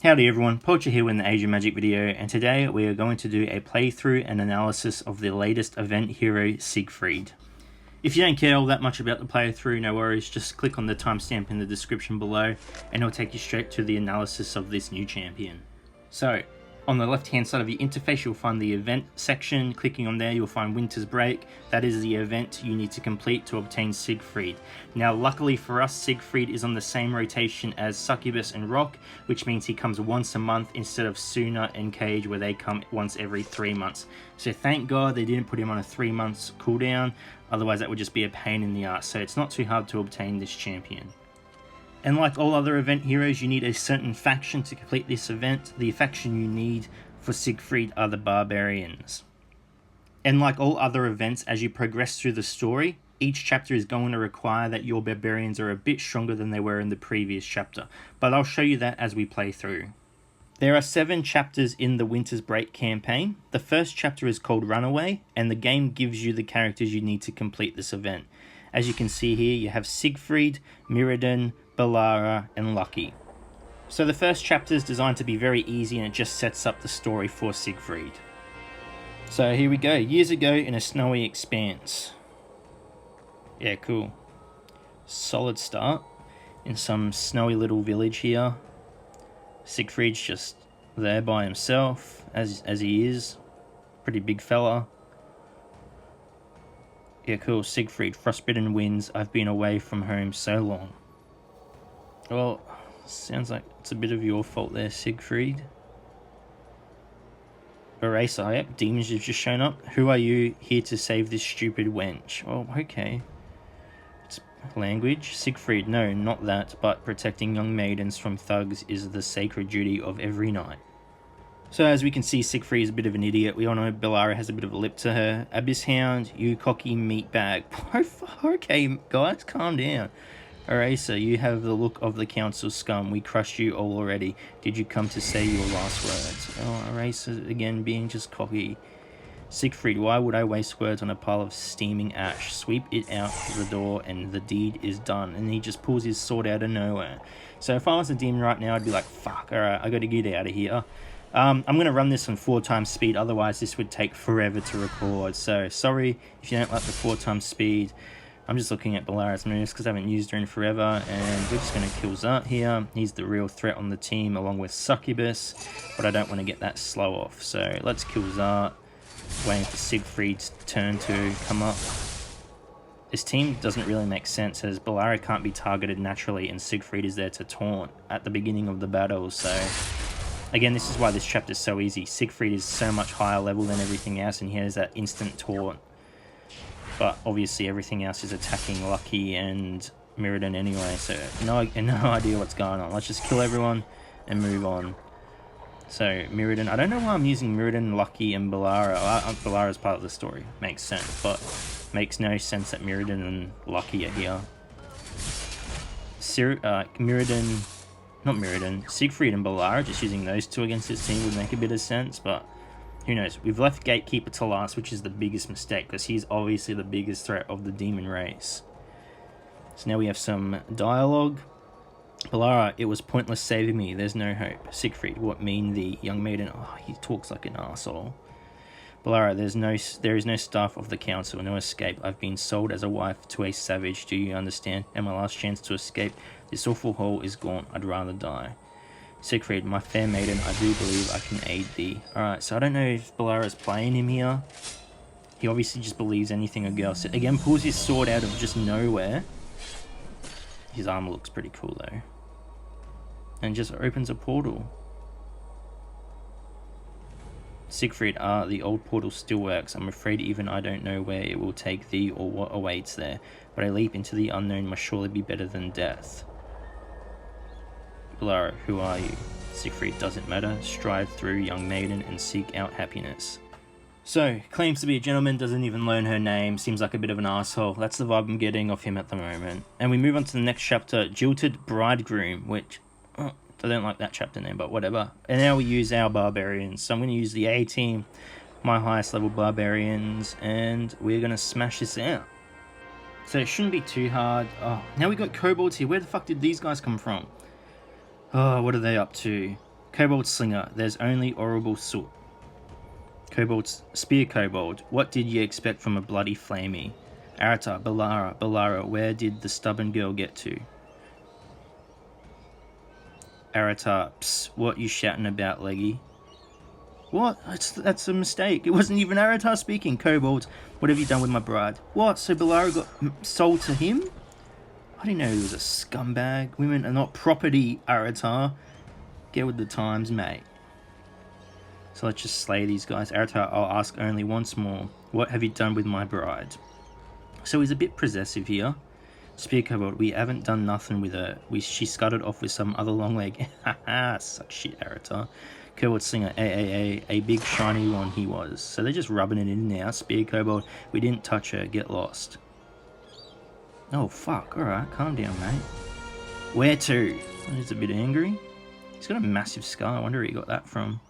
Howdy everyone, Poacher here with the Age of Magic video, and today we are going to do a playthrough and analysis of the latest event hero, Siegfried. If you don't care all that much about the playthrough, no worries, just click on the timestamp in the description below and it'll take you straight to the analysis of this new champion. So, on the left hand side of your interface you'll find the event section. Clicking on there you'll find Winter's Break. That is the event you need to complete to obtain Siegfried. Now luckily for us, Siegfried is on the same rotation as Succubus and Rock, which means he comes once a month instead of Suna and Cage where they come once every 3 months. So thank God they didn't put him on a 3 months cooldown, otherwise that would just be a pain in the ass. So it's not too hard to obtain this champion. And like all other event heroes, you need a certain faction to complete this event. The faction you need for Siegfried are the Barbarians. And like all other events, as you progress through the story, each chapter is going to require that your Barbarians are a bit stronger than they were in the previous chapter. But I'll show you that as we play through. There are 7 chapters in the Winter's Break campaign. The first chapter is called Runaway, and the game gives you the characters you need to complete this event. As you can see here, you have Siegfried, Mirrodin, Balara, and Lucky. So the first chapter is designed to be very easy and it just sets up the story for Siegfried. So here we go, years ago in a snowy expanse. Yeah, cool. Solid start in some snowy little village here. Siegfried's just there by himself, as he is. Pretty big fella. Yeah, cool. Siegfried, frostbitten winds. I've been away from home so long. Well, sounds like it's a bit of your fault there, Siegfried. Eraser, yep, demons have just shown up. Who are you? Here to save this stupid wench. Oh, okay. It's language. Siegfried, no, not that, but protecting young maidens from thugs is the sacred duty of every knight. So as we can see, Siegfried is a bit of an idiot. We all know Balara has a bit of a lip to her. Abyss Hound, you cocky meatbag. Okay, guys, calm down. Eraser, you have the look of the council scum. We crushed you all already. Did you come to say your last words? Oh, Eraser again being just cocky. Siegfried, why would I waste words on a pile of steaming ash? Sweep it out the door and the deed is done. And he just pulls his sword out of nowhere. So if I was a demon right now, I'd be like, fuck, alright, I gotta get out of here. I'm going to run this on 4 times speed, otherwise this would take forever to record. So sorry if you don't like the 4 times speed. I'm just looking at Balara's moves because I haven't used her in forever, and we're just going to kill Zart here. He's the real threat on the team along with Succubus, but I don't want to get that slow off. So let's kill Zart, waiting for Siegfried's turn to come up. This team doesn't really make sense as Balara can't be targeted naturally and Siegfried is there to taunt at the beginning of the battle, so... Again, this is why this chapter is so easy. Siegfried is so much higher level than everything else and he has that instant taunt. But obviously everything else is attacking Lucky and Mirrodin anyway, so no idea what's going on. Let's just kill everyone and move on. So Mirrodin, I don't know why I'm using Mirrodin, Lucky and Balara. Balara is part of the story, makes sense, but makes no sense that Mirrodin and Lucky are here. Siegfried and Balara, just using those 2 against this team would make a bit of sense, but who knows. We've left Gatekeeper to last, which is the biggest mistake, because he's obviously the biggest threat of the demon race. So now we have some dialogue. Balara, it was pointless saving me, there's no hope. Siegfried, what mean the young maiden? Oh, he talks like an arsehole. Balara, there is no staff of the council, no escape. I've been sold as a wife to a savage, do you understand? And my last chance to escape this awful hole is gone, I'd rather die. Siegfried, my fair maiden, I do believe I can aid thee. Alright, so I don't know if Balara's playing him here. He obviously just believes anything a girl says. Again, pulls his sword out of just nowhere. His armor looks pretty cool though. And just opens a portal. Siegfried, the old portal still works. I'm afraid even I don't know where it will take thee or what awaits there. But a leap into the unknown must surely be better than death. Balara, who are you? Siegfried, doesn't matter. Strive through, young maiden, and seek out happiness. So, claims to be a gentleman, doesn't even learn her name, seems like a bit of an asshole. That's the vibe I'm getting off him at the moment. And we move on to the next chapter, Jilted, Bridegroom, which... I don't like that chapter name, but whatever. And now we use our barbarians. So I'm going to use the A team, my highest level barbarians, and we're going to smash this out. So it shouldn't be too hard. Oh, now we got kobolds here. Where the fuck did these guys come from? Oh, what are they up to? Kobold Slinger, there's only horrible soot. Spear Kobold, what did you expect from a bloody flamey? Arata, Balara, where did the stubborn girl get to? Arata, psst, what you shouting about, leggy? What? That's a mistake. It wasn't even Arata speaking. Kobold, what have you done with my bride? What? So Balara got sold to him? I didn't know he was a scumbag. Women are not property, Arata. Get with the times, mate. So let's just slay these guys. Arata, I'll ask only once more. What have you done with my bride? So he's a bit possessive here. Spear Kobold, we haven't done nothing with her. She scudded off with some other long leg. Haha, suck shit, Arata. Kobold Slinger, a big shiny one he was. So they're just rubbing it in now. Spear Kobold, we didn't touch her. Get lost. Oh, fuck. Alright, calm down, mate. Where to? He's a bit angry. He's got a massive scar. I wonder where he got that from.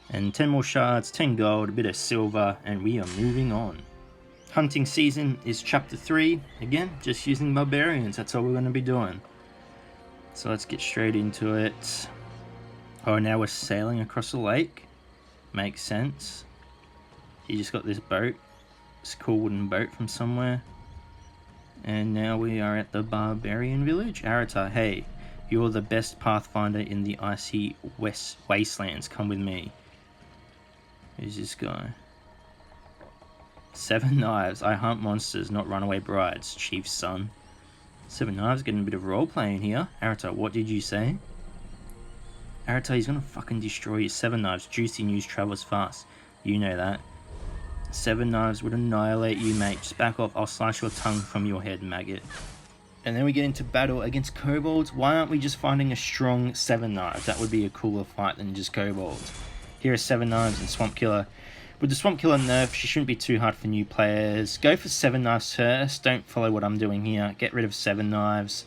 And 10 more shards, 10 gold, a bit of silver, and we are moving on. Hunting season is chapter 3. Again, just using barbarians. That's all we're going to be doing. So let's get straight into it. Oh, now we're sailing across the lake. Makes sense. You just got this boat. This cool wooden boat from somewhere. And now we are at the barbarian village. Arata, hey, you're the best pathfinder in the icy wastelands. Come with me. Who's this guy? 7 knives. I hunt monsters, not runaway brides, chief's son. 7 knives, getting a bit of role playing here. Arata, what did you say? Arata, he's gonna fucking destroy you. 7 knives. Juicy news travels fast. You know that. 7 knives would annihilate you, mate. Just back off. I'll slice your tongue from your head, maggot. And then we get into battle against kobolds. Why aren't we just finding a strong 7 knives? That would be a cooler fight than just kobolds. Here are 7 knives and Swamp Killer. With the Swamp Killer nerf, she shouldn't be too hard for new players. Go for 7 knives first. Don't follow what I'm doing here. Get rid of 7 knives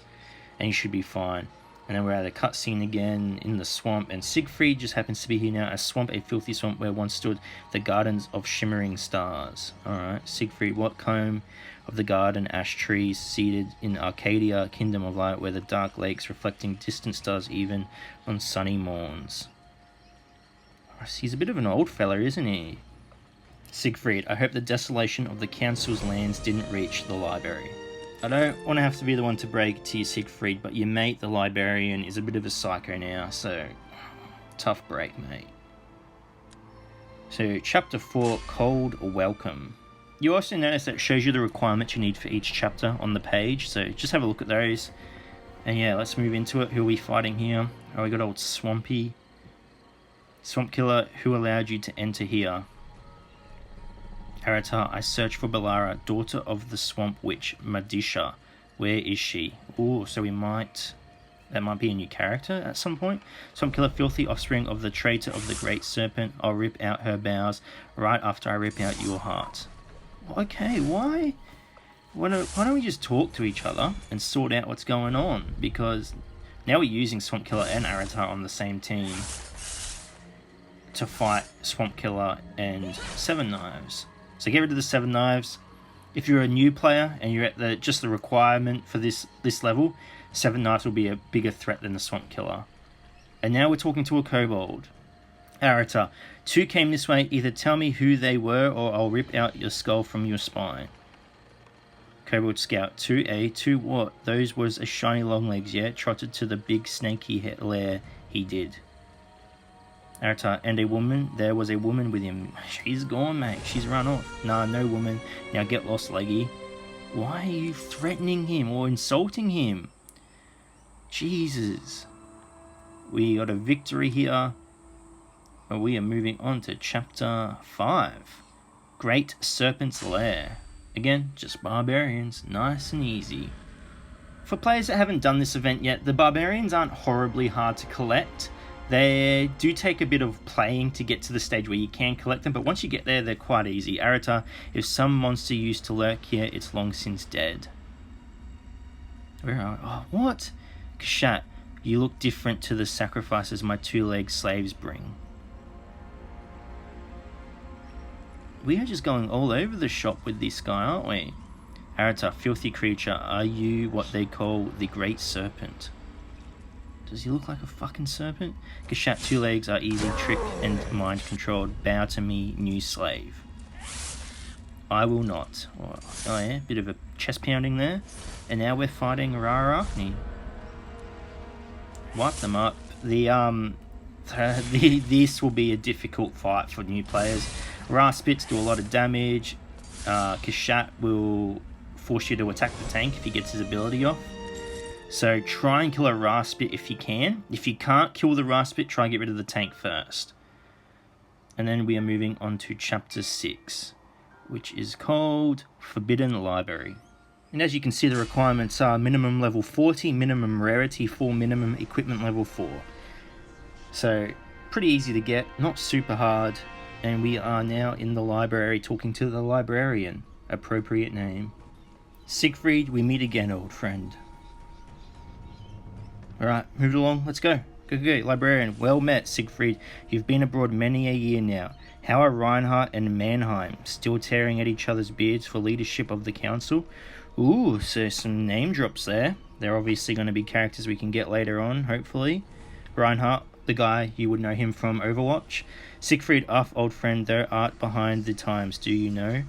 and you should be fine. And then we're at a cutscene again in the swamp, and Siegfried just happens to be here now. A swamp, a filthy swamp where once stood the gardens of shimmering stars. Alright, Siegfried, what comb of the garden ash trees seated in Arcadia, kingdom of light, where the dark lakes reflecting distant stars even on sunny morns. He's a bit of an old fella, isn't he? Siegfried, I hope the desolation of the council's lands didn't reach the library. I don't want to have to be the one to break it to you, Siegfried, but your mate, the librarian, is a bit of a psycho now, so tough break, mate. So, Chapter 4, Cold Welcome. You also notice that it shows you the requirements you need for each chapter on the page, so just have a look at those. And yeah, let's move into it. Who are we fighting here? Oh, we got old Swampy. Swamp Killer, who allowed you to enter here? Arata, I search for Balara, daughter of the Swamp Witch, Madisha. Where is she? Ooh, so that might be a new character at some point. Swamp Killer, filthy offspring of the traitor of the great Serpent. I'll rip out her bowels right after I rip out your heart. Okay, why don't we just talk to each other and sort out what's going on? Because now we're using Swamp Killer and Arata on the same team to fight Swamp Killer and 7 Knives. So get rid of the 7 Knives. If you're a new player and you're at just the requirement for this level, 7 Knives will be a bigger threat than the Swamp Killer. And now we're talking to a kobold. Arata, 2 came this way. Either tell me who they were or I'll rip out your skull from your spine. Kobold Scout, 2A, 2 what? Those was a shiny long legs, yeah? Trotted to the big snaky lair he did. Arata, and a woman, there was a woman with him. She's gone, mate. She's run off. Nah, no woman. Now get lost, leggy. Why are you threatening him or insulting him? Jesus. We got a victory here. But we are moving on to chapter 5. Great Serpent's Lair. Again, just barbarians. Nice and easy. For players that haven't done this event yet, the barbarians aren't horribly hard to collect. They do take a bit of playing to get to the stage where you can collect them, but once you get there, they're quite easy. Arata, if some monster used to lurk here, it's long since dead. Where are we? Oh, what? Kashat, you look different to the sacrifices my 2-legged slaves bring. We are just going all over the shop with this guy, aren't we? Arata, filthy creature, are you what they call the Great Serpent? Does he look like a fucking serpent? Kashat, 2 legs are easy, trick and mind controlled. Bow to me, new slave. I will not. Oh yeah, bit of a chest pounding there. And now we're fighting Rara. Wipe them up. This will be a difficult fight for new players. Raspits do a lot of damage. Kashat will force you to attack the tank if he gets his ability off. So try and kill a Raspit if you can. If you can't kill the Raspit, try and get rid of the tank first. And then we are moving on to Chapter 6, which is called Forbidden Library. And as you can see, the requirements are minimum level 40, minimum rarity 4, minimum equipment level 4. So pretty easy to get, not super hard. And we are now in the library talking to the librarian. Appropriate name. Siegfried, we meet again, old friend. Alright, move it along, let's go. Go. Librarian, well met, Siegfried. You've been abroad many a year now. How are Reinhardt and Mannheim? Still tearing at each other's beards for leadership of the council? Ooh, so some name drops there. They're obviously going to be characters we can get later on, hopefully. Reinhardt, the guy, you would know him from Overwatch. Siegfried, old friend, thou art behind the times, do you know?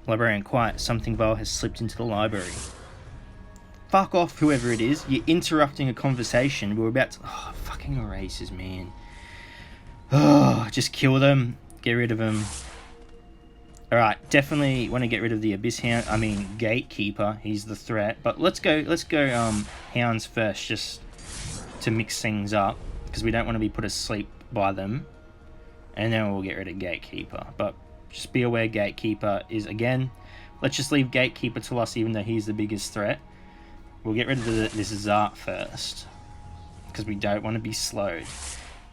Librarian, quiet, something vile has slipped into the library. Fuck off, whoever it is. You're interrupting a conversation. We're about to... Oh, fucking erasers, man. Oh, just kill them. Get rid of them. Alright, definitely want to get rid of the Abyss Hound. I mean, Gatekeeper. He's the threat. But let's go Hounds first, just to mix things up. Because we don't want to be put asleep by them. And then we'll get rid of Gatekeeper. But just be aware Gatekeeper is, again... Let's just leave Gatekeeper to us, even though he's the biggest threat. We'll get rid of this Zart first, because we don't want to be slowed.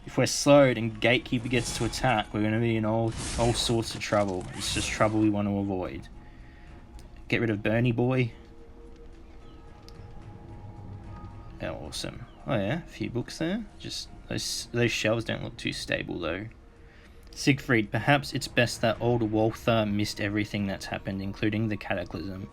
If we're slowed and Gatekeeper gets to attack, we're going to be in all sorts of trouble. It's just trouble we want to avoid. Get rid of Bernie Boy. Yeah, awesome. Oh yeah, a few books there. Just those shelves don't look too stable though. Siegfried, perhaps it's best that old Walther missed everything that's happened, including the Cataclysm.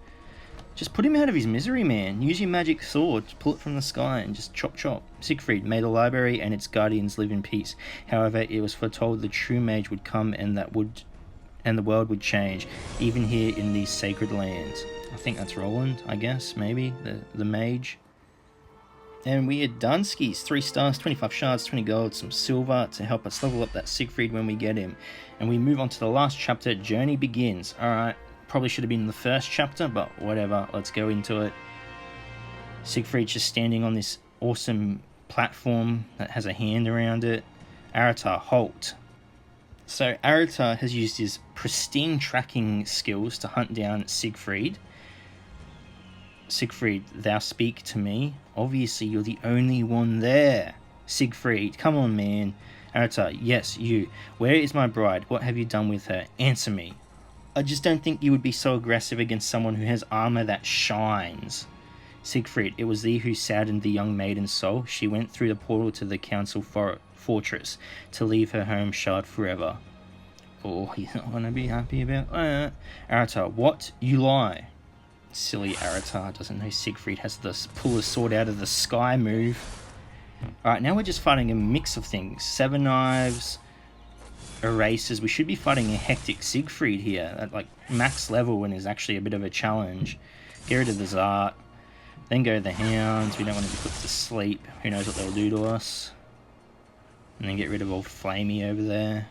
Just put him out of his misery, man. Use your magic sword, pull it from the sky and just chop chop. Siegfried, may the library and its guardians live in peace. However, it was foretold the true mage would come and the world would change, even here in these sacred lands. I think that's Roland, I guess, maybe, the mage. And we are done skis. 3 stars, 25 shards, 20 gold, some silver to help us level up that Siegfried when we get him. And we move on to the last chapter, Journey Begins. Alright. Probably should have been in the first chapter, but whatever, let's go into it. Siegfried's just standing on this awesome platform that has a hand around it. Aratar, halt. So Aratar has used his pristine tracking skills to hunt down Siegfried. Siegfried, thou speak to me. Obviously you're the only one there. Siegfried, come on man. Aratar, yes, you. Where is my bride? What have you done with her? Answer me. I just don't think you would be so aggressive against someone who has armor that shines. Siegfried, it was thee who saddened the young maiden's soul. She went through the portal to the council fortress to leave her home shard forever. Oh, he's not going to be happy about that. Aratar, what? You lie. Silly Aratar doesn't know Siegfried has the pull the sword out of the sky move. Alright, now we're just fighting a mix of things. 7 knives... erasers. We should be fighting a hectic Siegfried here at like max level and is actually a bit of a challenge. Get rid of the Zart, then go to the Hounds. We don't want to be put to sleep. Who knows what they'll do to us. And then get rid of old Flamey over there.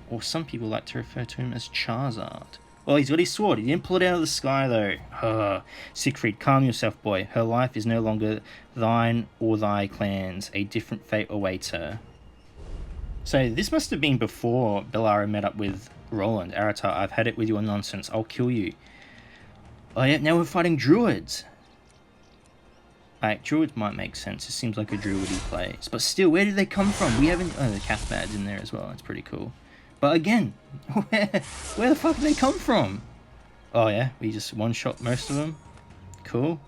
Or some people like to refer to him as Charizard. Well, he's got his sword. He didn't pull it out of the sky though. Siegfried, calm yourself, boy. Her life is no longer thine or thy clan's. A different fate awaits her. So this must have been before Bellara met up with Roland. Aratar, I've had it with your nonsense. I'll kill you. Oh yeah, now we're fighting druids. Like, druids might make sense. It seems like a druid he plays. But still, where did they come from? We haven't... Oh, the Cathbad's in there as well. That's pretty cool. But again, where the fuck did they come from? Oh yeah, we just one-shot most of them. Cool.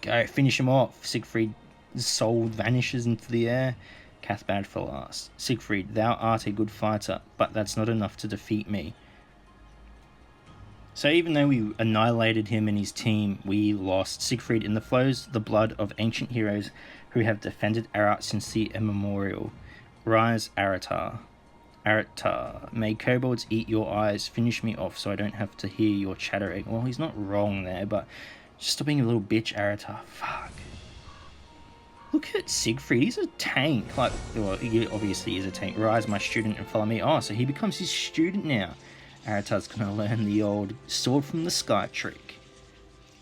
Go, finish him off. Siegfried's soul vanishes into the air. Cathbad for last. Siegfried, thou art a good fighter, but that's not enough to defeat me. So even though we annihilated him and his team, we lost. Siegfried, in the flows the blood of ancient heroes who have defended Arat since the immemorial. Rise, Aratar. Aratar, may kobolds eat your eyes, finish me off so I don't have to hear your chattering. Well, he's not wrong there, but just stop being a little bitch, Aratar. Fuck. Look at Siegfried, he's a tank. Like, well, he obviously is a tank. Rise, my student, and follow me. Oh, so he becomes his student now. Aratar's gonna learn the old sword from the sky trick.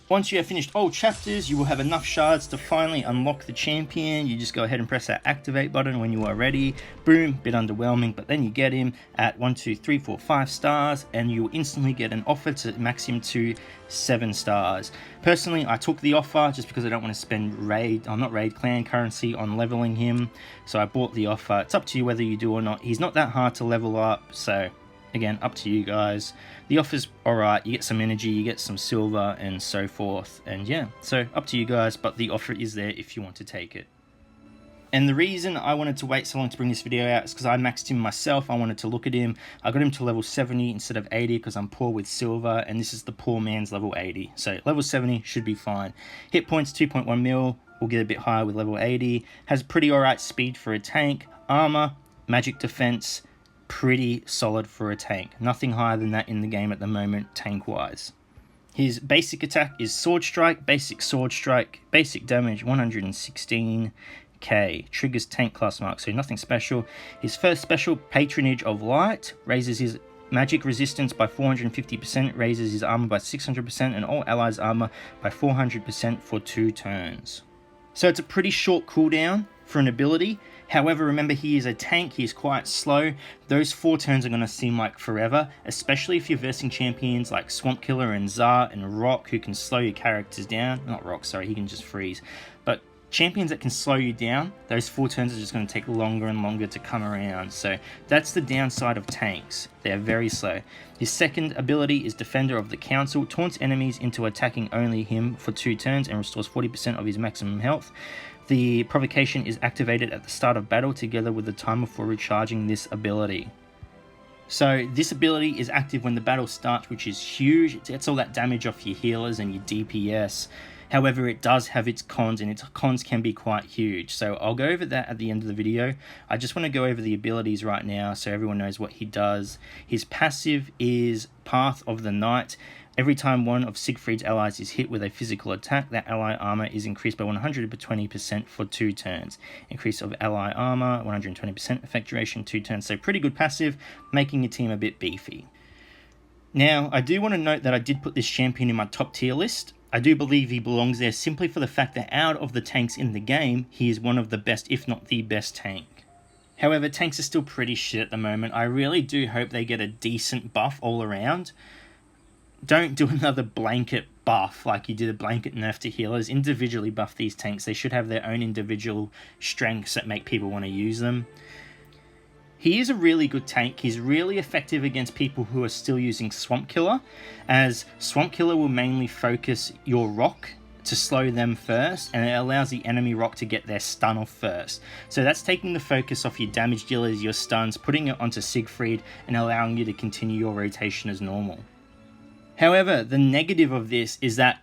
Once you have finished all chapters, you will have enough shards to finally unlock the champion. You just go ahead and press that activate button when you are ready. Boom, bit underwhelming, but then you get him at 1, 2, 3, 4, 5 stars, and you will instantly get an offer to max him to 7 stars. Personally, I took the offer just because I don't want to spend clan currency on leveling him, so I bought the offer. It's up to you whether you do or not. He's not that hard to level up, so again, up to you guys. The offer's alright, you get some energy, you get some silver, and so forth. And yeah, so up to you guys, but the offer is there if you want to take it. And the reason I wanted to wait so long to bring this video out is because I maxed him myself. I wanted to look at him. I got him to level 70 instead of 80 because I'm poor with silver, and this is the poor man's level 80. So level 70 should be fine. Hit points 2.1 mil, we'll get a bit higher with level 80. Has pretty alright speed for a tank. Armor, magic defense, pretty solid for a tank. Nothing higher than that in the game at the moment, tank-wise. His basic attack is Sword Strike, basic damage 116k. Triggers tank class mark, so nothing special. His first special, Patronage of Light, raises his magic resistance by 450%, raises his armor by 600%, and all allies' armor by 400% for 2 turns. So it's a pretty short cooldown for an ability. However, remember, he is a tank, he is quite slow. Those 4 turns are going to seem like forever, especially if you're versing champions like Swamp Killer and Zar and Rock, who can slow your characters down. Not Rock, sorry, he can just freeze. But champions that can slow you down, those 4 turns are just going to take longer and longer to come around. So that's the downside of tanks. They are very slow. His second ability is Defender of the Council. Taunts enemies into attacking only him for 2 turns and restores 40% of his maximum health. The provocation is activated at the start of battle together with the timer for recharging this ability. So this ability is active when the battle starts, which is huge. It gets all that damage off your healers and your DPS. However, it does have its cons, and its cons can be quite huge. So I'll go over that at the end of the video. I just want to go over the abilities right now so everyone knows what he does. His passive is Path of the Night. Every time one of Siegfried's allies is hit with a physical attack, that ally armor is increased by 120% for 2 turns. Increase of ally armor, 120%, effect duration, 2 turns. So pretty good passive, making your team a bit beefy. Now, I do want to note that I did put this champion in my top tier list. I do believe he belongs there simply for the fact that out of the tanks in the game, he is one of the best, if not the best tank. However, tanks are still pretty shit at the moment. I really do hope they get a decent buff all around. Don't do another blanket buff like you did a blanket nerf to healers. Individually buff these tanks. They should have their own individual strengths that make people want to use them. He is a really good tank. He's really effective against people who are still using Swamp Killer, as Swamp Killer will mainly focus your rock to slow them first, and it allows the enemy rock to get their stun off first. So that's taking the focus off your damage dealers, your stuns, putting it onto Siegfried, and allowing you to continue your rotation as normal. However, the negative of this is that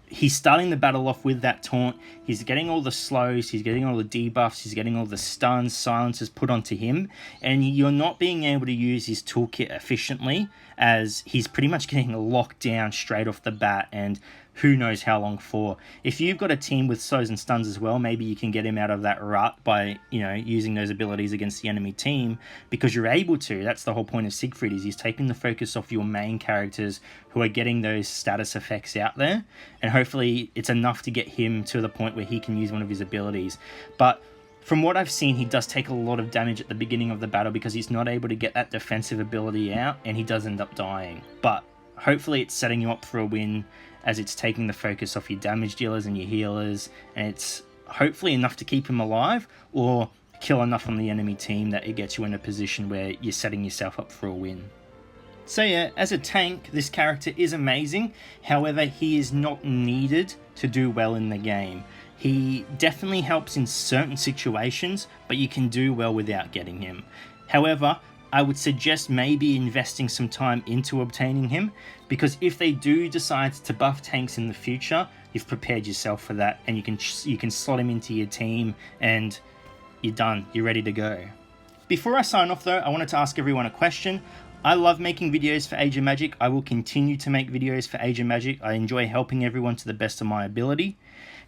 he's starting the battle off with that taunt. He's getting all the slows, he's getting all the debuffs, he's getting all the stuns, silences put onto him, and you're not being able to use his toolkit efficiently, as he's pretty much getting locked down straight off the bat, and who knows how long for. If you've got a team with slows and stuns as well, maybe you can get him out of that rut by, using those abilities against the enemy team, because you're able to. That's the whole point of Siegfried, is he's taking the focus off your main characters who are getting those status effects out there, and hopefully it's enough to get him to the point where he can use one of his abilities. But from what I've seen, he does take a lot of damage at the beginning of the battle because he's not able to get that defensive ability out, and he does end up dying. But hopefully it's setting you up for a win, as it's taking the focus off your damage dealers and your healers, and it's hopefully enough to keep him alive, or kill enough on the enemy team that it gets you in a position where you're setting yourself up for a win. So yeah, as a tank, this character is amazing. However, he is not needed to do well in the game. He definitely helps in certain situations, but you can do well without getting him. However, I would suggest maybe investing some time into obtaining him, because if they do decide to buff tanks in the future, you've prepared yourself for that, and you can slot him into your team, and you're done. You're ready to go. Before I sign off though, I wanted to ask everyone a question. I love making videos for Age of Magic. I will continue to make videos for Age of Magic. I enjoy helping everyone to the best of my ability.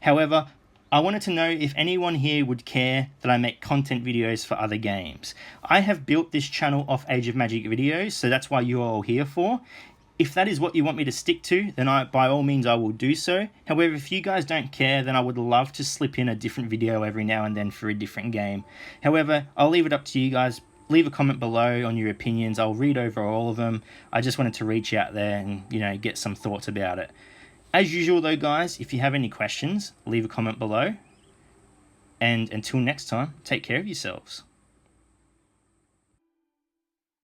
However, I wanted to know if anyone here would care that I make content videos for other games. I have built this channel off Age of Magic videos, so that's why you're all here for. If that is what you want me to stick to, then by all means I will do so. However, if you guys don't care, then I would love to slip in a different video every now and then for a different game. However, I'll leave it up to you guys. Leave a comment below on your opinions. I'll read over all of them. I just wanted to reach out there and, get some thoughts about it. As usual though, guys, if you have any questions, leave a comment below. And until next time, take care of yourselves.